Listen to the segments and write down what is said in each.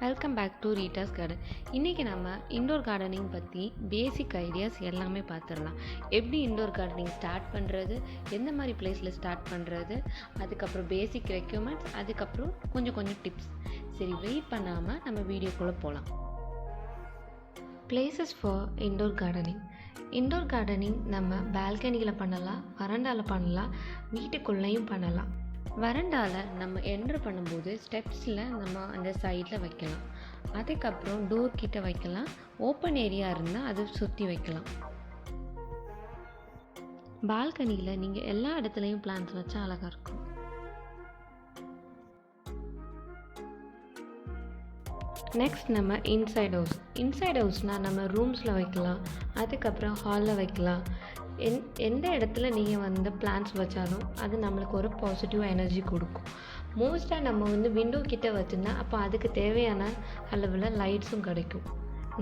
Welcome back to Rita's garden. இன்றைக்கி நம்ம indoor gardening பற்றி பேசிக் ஐடியாஸ் எல்லாமே பார்த்துடலாம். எப்படி இன்டோர் கார்டனிங் ஸ்டார்ட் பண்ணுறது, எந்த மாதிரி பிளேஸில் ஸ்டார்ட் பண்ணுறது, அதுக்கப்புறம் பேசிக் ரெக்யூர்மெண்ட்ஸ், அதுக்கப்புறம் கொஞ்சம் டிப்ஸ். சரி, வெயிட் பண்ணாமல் நம்ம வீடியோக்குள்ளே போகலாம். Places for indoor gardening. Indoor gardening நம்ம பால்கனியில் பண்ணலாம், வராண்டாவில் பண்ணலாம், வீட்டுக்குள்ளேயும் பண்ணலாம். வராண்டாவில் நம்ம என்ட்ரு பண்ணும்போது ஸ்டெப்ஸில் நம்ம அந்த சைடில் வைக்கலாம். அதுக்கப்புறம் டோர் கிட்ட வைக்கலாம். ஓப்பன் ஏரியா இருந்தால் அதை சுற்றி வைக்கலாம். பால்கனியில் நீங்கள் எல்லா இடத்துலையும் பிளான்ட்ஸ் வச்சா அழகாக இருக்கும். நெக்ஸ்ட் நம்ம இன்சைட் ஹவுஸ்னால் நம்ம ரூம்ஸில் வைக்கலாம், அதுக்கப்புறம் ஹாலில் வைக்கலாம். எந்த இடத்துல நீங்கள் பிளான்ட்ஸ் வச்சாலும் அது நம்மளுக்கு ஒரு பாசிட்டிவ் எனர்ஜி கொடுக்கும். மோஸ்ட்டாக நம்ம விண்டோ கிட்ட வச்சுருந்தா அப்போ அதுக்கு தேவையான அளவில் லைட்ஸும் கிடைக்கும்.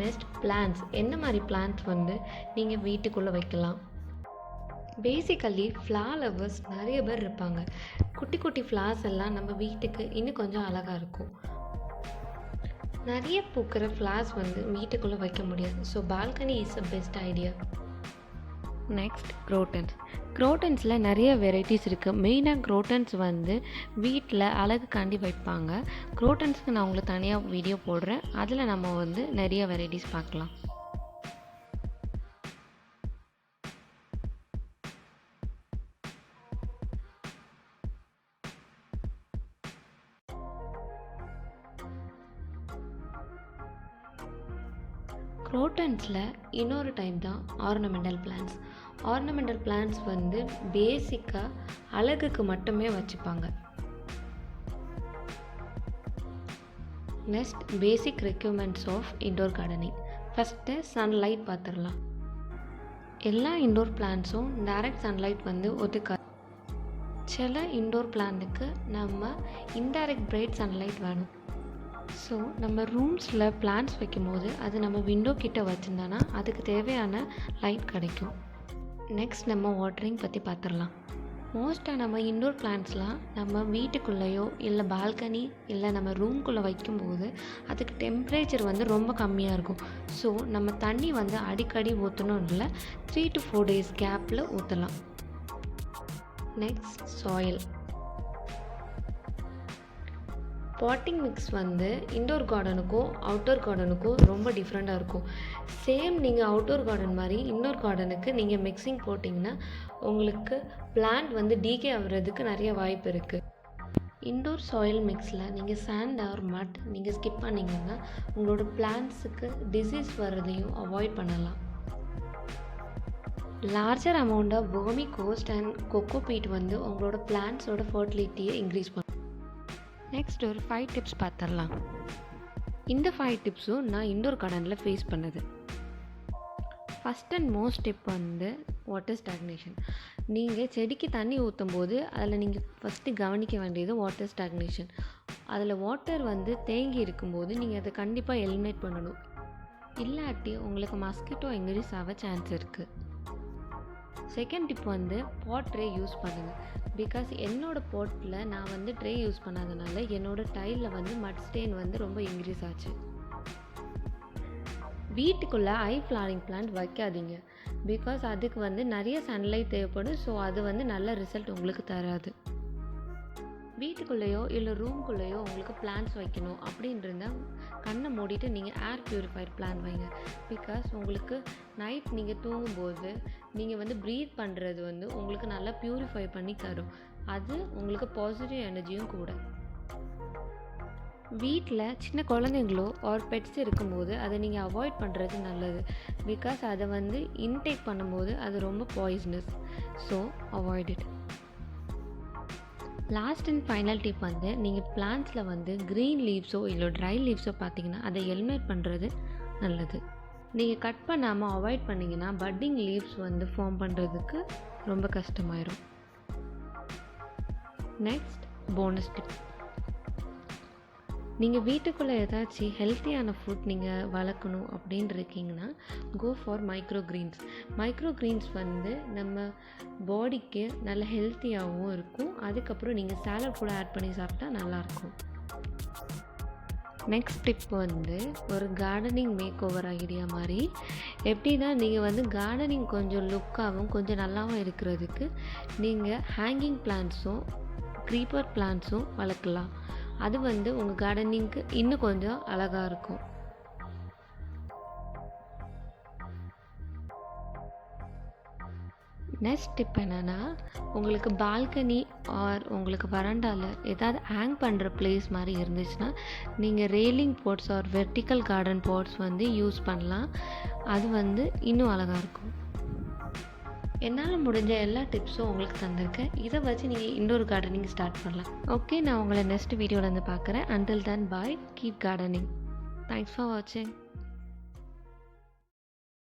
Next plants. என்ன மாதிரி பிளான்ட்ஸ் நீங்கள் வீட்டுக்குள்ளே வைக்கலாம். பேசிக்கலி ஃப்ளார் லவர்ஸ் நிறைய பேர் இருப்பாங்க. குட்டி ஃப்ளார்ஸ் எல்லாம் நம்ம வீட்டுக்கு இன்னும் கொஞ்சம் அழகாக இருக்கும். நிறைய பூக்கிற ஃப்ளார்ஸ் வீட்டுக்குள்ளே வைக்க முடியாது. So balcony is a best idea. Next க்ரோட்டன்ஸில் நிறைய வெரைட்டிஸ் இருக்குது. மெயினாக க்ரோட்டன்ஸ் வீட்டில் அழகுக்காண்டி வைப்பாங்க. க்ரோட்டன்ஸ்க்கு நான் உங்களுக்கு தனியாக வீடியோ போடுறேன். அதில் நம்ம நிறைய வெரைட்டிஸ் பார்க்கலாம். க்ரோட்டன்ஸில் இன்னொரு டைப் தான் ஆர்னமெண்டல் பிளான்ட்ஸ். ஆர்னமெண்டல் பிளான்ட்ஸ் பேசிக்காக அழகுக்கு மட்டுமே வச்சுப்பாங்க. Next basic requirements of indoor gardening. First sunlight பார்த்துடலாம். எல்லா இன்டோர் பிளான்ட்ஸும் டைரக்ட் சன்லைட் ஒதுக்காது. சில இன்டோர் பிளான்ட்டுக்கு நம்ம இன்டைரக்ட் பிரைட் சன்லைட் வேணும். ஸோ நம்ம ரூம்ஸில் பிளான்ட்ஸ் வைக்கும்போது அது நம்ம விண்டோ கிட்ட வச்சுருந்தோன்னா அதுக்கு தேவையான லைட் கிடைக்கும். நெக்ஸ்ட் நம்ம வாட்டரிங் பற்றி பார்த்துடலாம். மோஸ்ட்டாக நம்ம இன்டோர் பிளான்ட்ஸ்லாம் நம்ம வீட்டுக்குள்ளேயோ இல்லை பால்கனி இல்லை நம்ம ரூம்குள்ளே வைக்கும்போது அதுக்கு டெம்பரேச்சர் ரொம்ப கம்மியாக இருக்கும். ஸோ நம்ம தண்ணி அடிக்கடி ஊற்றணும் இல்லை, 3 to 4 days கேப்பில் ஊற்றலாம். Next soil. Potting mix indoor கார்டனுக்கும் அவுட்டோர் கார்டனுக்கும் ரொம்ப டிஃப்ரெண்ட்டாக இருக்கும். சேம் நீங்கள் அவுட்டோர் கார்டன் மாதிரி இன்டோர் கார்டனுக்கு நீங்கள் மிக்சிங் போட்டிங்கன்னா உங்களுக்கு பிளான்ட் டீகே ஆகுறதுக்கு நிறைய வாய்ப்பு இருக்குது. இன்டோர் சாயில் மிக்ஸில் நீங்கள் சாண்ட் ஆர் மட் நீங்கள் ஸ்கிப் பண்ணிங்கன்னா உங்களோட பிளான்ட்ஸுக்கு டிசீஸ் வர்றதையும் அவாய்ட் பண்ணலாம். Larger amount of vermicompost and coco peat உங்களோட பிளான்ட்ஸோட ஃபர்டிலிட்டியை இன்க்ரீஸ் பண்ணும். நெக்ஸ்ட் ஒரு 5 டிப்ஸ் பார்த்துடலாம். இந்த 5 டிப்ஸும் நான் இன்டோர் கார்டனில் ஃபேஸ் பண்ணது. First and most tip water stagnation. நீங்கள் செடிக்கு தண்ணி ஊற்றும் போது அதில் நீங்கள் ஃபஸ்ட்டு கவனிக்க வேண்டியது வாட்டர் ஸ்டாக்னேஷன். அதில் வாட்டர் தேங்கி இருக்கும்போது நீங்கள் அதை கண்டிப்பாக எலிமினேட் பண்ணணும். இல்லாட்டி உங்களுக்கு மஸ்கிட்டோ இன்க்ரீஸ் ஆக சான்ஸ் இருக்குது. செகண்ட் டிப் பாட் ட்ரே யூஸ் பண்ணுங்கள். பிகாஸ் என்னோடய பாட்டில் நான் ட்ரே யூஸ் பண்ணாதனால என்னோடய டைலில் மட் ஸ்டெயின் ரொம்ப இன்க்ரீஸ் ஆச்சு. வீட்டுக்குள்ளே ஃப்ளாரிங் பிளான்ட் வைக்காதீங்க. பிகாஸ் அதுக்கு நிறைய சன்லைட் தேவைப்படும். ஸோ அது நல்ல ரிசல்ட் உங்களுக்கு தராது. வீட்டுக்குள்ளேயோ இல்லை ரூம்குள்ளேயோ உங்களுக்கு பிளான்ட்ஸ் வைக்கணும் அப்படின்றது கண்ணை மூடிட்டு நீங்கள் ஏர் ப்யூரிஃபையர் பிளான் வைங்க. பிகாஸ் உங்களுக்கு நைட் நீங்கள் தூங்கும்போது நீங்கள் ப்ரீத் பண்ணுறது உங்களுக்கு நல்லா ப்யூரிஃபை பண்ணி தரும். அது உங்களுக்கு பாசிட்டிவ் எனர்ஜியும் கூட. வீட்டில் சின்ன குழந்தைங்களோ ஆர் பெட்ஸ் இருக்கும்போது அதை நீங்கள் அவாய்ட் பண்ணுறது நல்லது. பிகாஸ் அதை இன்டேக் பண்ணும்போது அது ரொம்ப poisonous. So avoid it. Last and final tip நீங்கள் பிளான்ட்ஸில் க்ரீன் லீவ்ஸோ இல்லை ட்ரை லீவ்ஸோ பார்த்தீங்கன்னா அதை எலிமினேட் பண்ணுறது நல்லது. நீங்கள் கட் பண்ணாமல் அவாய்ட் பண்ணிங்கன்னா பட்டிங் லீவ்ஸ் ஃபார்ம் பண்ணுறதுக்கு ரொம்ப கஷ்டமாயிரும். Next bonus tip. நீங்கள் வீட்டுக்குள்ளே ஏதாச்சும் ஹெல்த்தியான ஃபுட் நீங்கள் வளர்க்கணும் அப்படின்னு இருக்கீங்கன்னா கோ ஃபார் மைக்ரோ க்ரீன்ஸ் நம்ம பாடிக்கு நல்ல ஹெல்த்தியாகவும் இருக்கும். அதுக்கப்புறம் நீங்கள் சாலட் கூட ஆட் பண்ணி சாப்பிட்டா நல்லாயிருக்கும். நெக்ஸ்ட் டிப் வந்து ஒரு கார்டனிங் மேக் ஓவர் ஐடியா மாதிரி. எப்படின்னா நீங்கள் வந்து கார்டனிங் கொஞ்சம் லுக்காகவும் கொஞ்சம் நல்லாவும் இருக்கிறதுக்கு நீங்கள் ஹேங்கிங் பிளான்ட்ஸும் க்ரீப்பர் பிளான்ட்ஸும் வளர்க்கலாம். அது வந்து உங்கள் கார்டனிங்க்கு இன்னும் கொஞ்சம் அழகாக இருக்கும். நெக்ஸ்ட் டிப் என்னென்னா, உங்களுக்கு பால்கனி ஆர் உங்களுக்கு வராண்டாவில் ஏதாவது ஹேங் பண்ணுற பிளேஸ் மாதிரி இருந்துச்சுன்னா நீங்கள் railing pots or vertical garden pots வந்து யூஸ் பண்ணலாம். அது வந்து இன்னும் அழகாக இருக்கும். என்னால் முடிஞ்ச எல்லா டிப்ஸும் உங்களுக்கு தந்திருக்கேன். இதை வச்சு நீங்கள் இன்டோர் கார்டனிங் ஸ்டார்ட் பண்ணலாம். ஓகே, நான் உங்களை நெக்ஸ்ட் வீடியோவில் வந்து பார்க்குறேன். Until then bye, keep gardening. Thanks for வாட்சிங்.